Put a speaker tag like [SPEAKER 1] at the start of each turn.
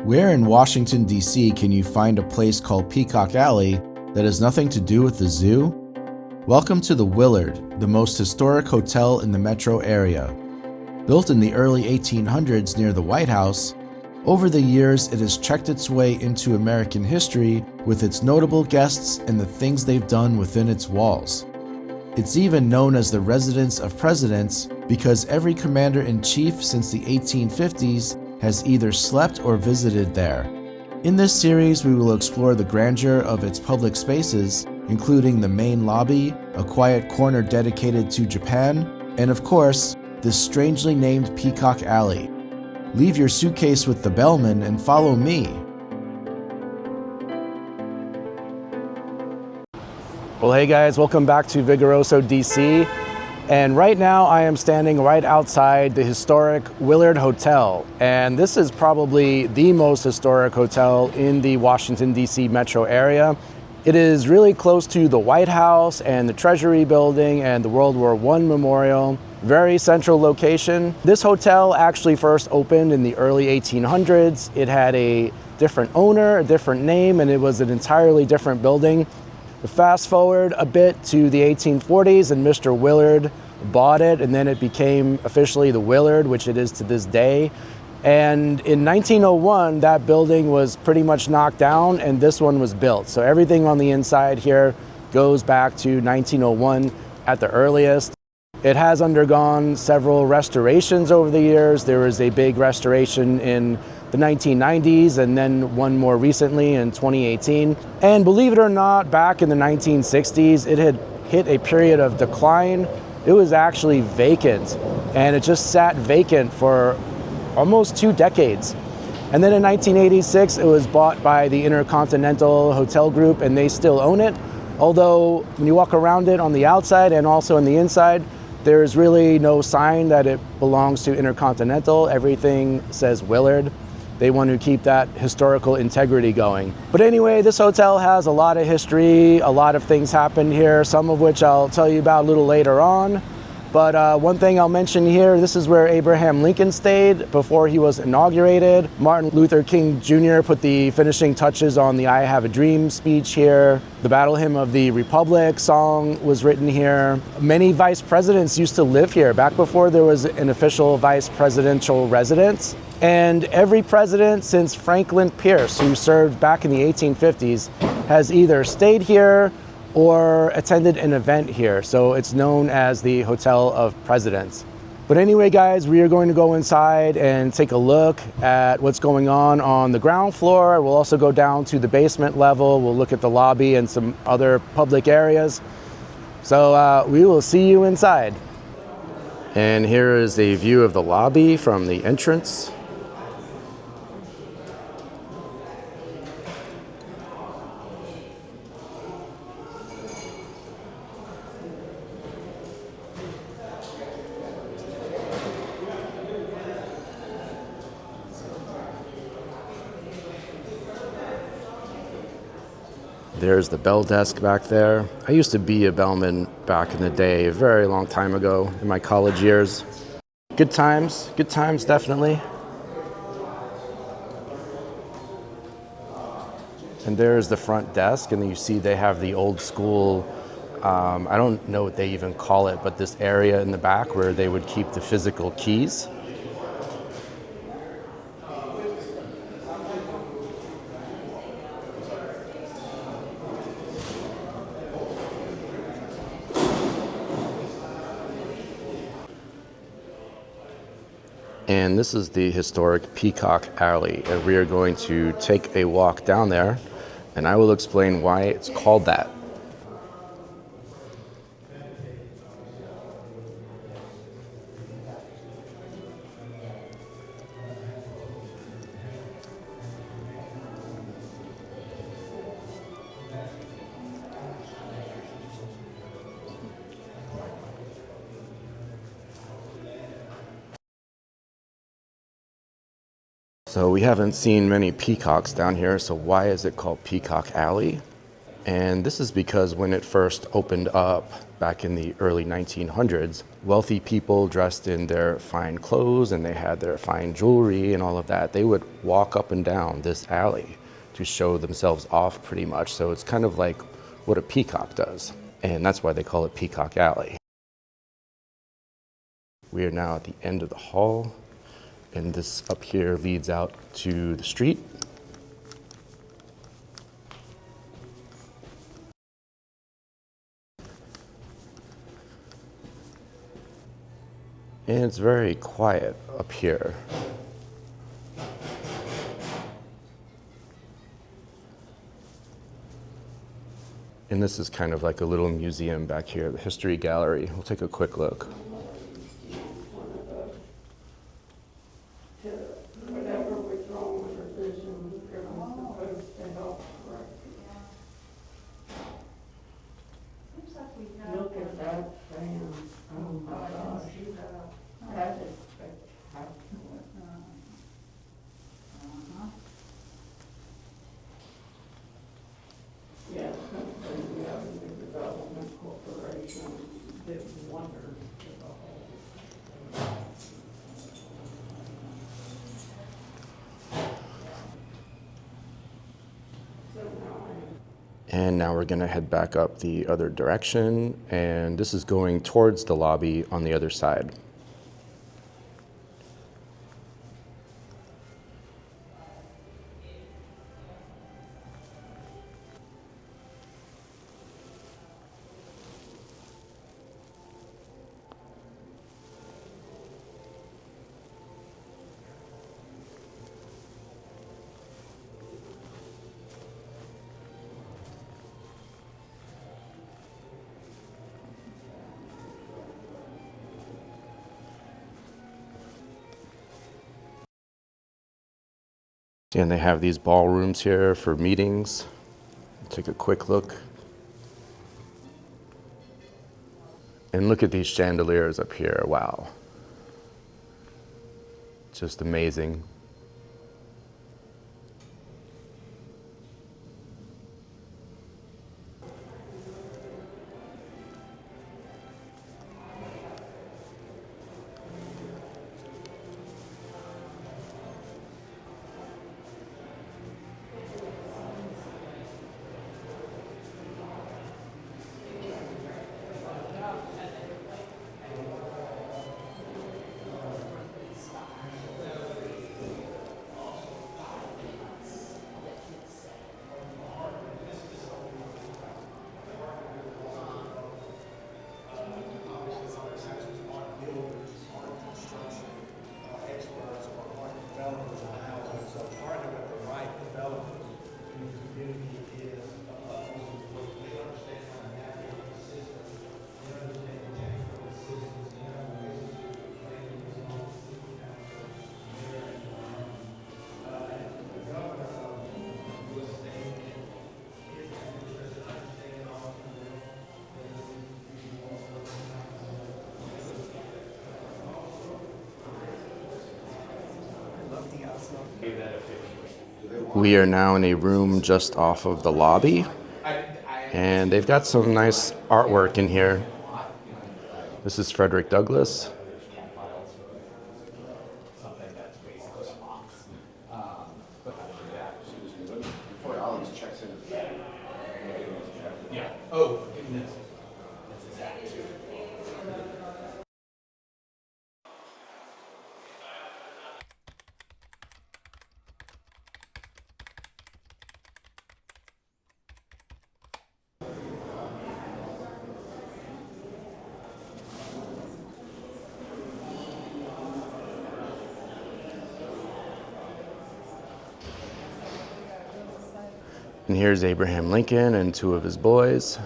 [SPEAKER 1] Where in Washington, D.C. can you find a place called Peacock Alley that has nothing to do with the zoo? Welcome to the Willard, the most historic hotel in the metro area. Built in the early 1800s near the White House, over the years it has checked its way into American history with its notable guests and the things they've done within its walls. It's even known as the residence of presidents because every commander-in-chief since the 1850s has either slept or visited there. In this series, we will explore the grandeur of its public spaces, including the main lobby, a quiet corner dedicated to Japan, and of course, this strangely named Peacock Alley. Leave your suitcase with the bellman and follow me. Well, hey guys, welcome back to Vigoroso, DC. And right now I am standing right outside the historic Willard Hotel. And this is probably the most historic hotel in the Washington, D.C. metro area. It is really close to the White House and the Treasury Building and the World War I Memorial. Very central location. This hotel actually first opened in the early 1800s. It had a different owner, a different name, and it was an entirely different building. Fast forward a bit to the 1840s and Mr. Willard bought it, and then it became officially the Willard, which it is to this day. And in 1901, that building was pretty much knocked down and this one was built. So everything on the inside here goes back to 1901 at the earliest. It has undergone several restorations over the years. There was a big restoration in the 1990s and then one more recently in 2018. And believe it or not, back in the 1960s, it had hit a period of decline. It was actually vacant, and it just sat vacant for almost 2 decades. And then in 1986, it was bought by the Intercontinental Hotel Group, and they still own it. Although when you walk around it on the outside and also on the inside, there's really no sign that it belongs to Intercontinental. Everything says Willard. They want to keep that historical integrity going. But anyway, this hotel has a lot of history, a lot of things happened here, some of which I'll tell you about a little later on. But one thing I'll mention here, this is where Abraham Lincoln stayed before he was inaugurated. Martin Luther King Jr. put the finishing touches on the I Have a Dream speech here. The Battle Hymn of the Republic song was written here. Many vice presidents used to live here back before there was an official vice presidential residence. And every president since Franklin Pierce, who served back in the 1850s, has either stayed here or attended an event here. So it's known as the Hotel of Presidents. But anyway, guys, we are going to go inside and take a look at what's going on the ground floor. We'll also go down to the basement level. We'll look at the lobby and some other public areas. So we will see you inside. And here is a view of the lobby from the entrance. There's the bell desk back there. I used to be a bellman back in the day, a very long time ago in my college years. Good times definitely. And there's the front desk, and you see they have the old school, I don't know what they even call it, but this area in the back where they would keep the physical keys. And this is the historic Peacock Alley, and we are going to take a walk down there, and I will explain why it's called that. So we haven't seen many peacocks down here, so why is it called Peacock Alley? And this is because when it first opened up, back in the early 1900s, wealthy people dressed in their fine clothes and they had their fine jewelry and all of that, they would walk up and down this alley to show themselves off pretty much. So it's kind of like what a peacock does. And that's why they call it Peacock Alley. We are now at the end of the hall, and this up here leads out to the street. And it's very quiet up here. And this is kind of like a little museum back here, the History Gallery. We'll take a quick look.
[SPEAKER 2] Whatever was wrong with her vision, it was supposed to help correct it. Look at that fan. Oh my gosh. That is spectacular. Yes, the Avenue Development Corporation did wonders to the whole.
[SPEAKER 1] And now we're gonna head back up the other direction, and this is going towards the lobby on the other side. And they have these ballrooms here for meetings. Take a quick look. And look at these chandeliers up here. Wow. Just amazing. We are now in a room just off of the lobby, and they've got some nice artwork in here. This is Frederick Douglass. And here's Abraham Lincoln and two of his boys.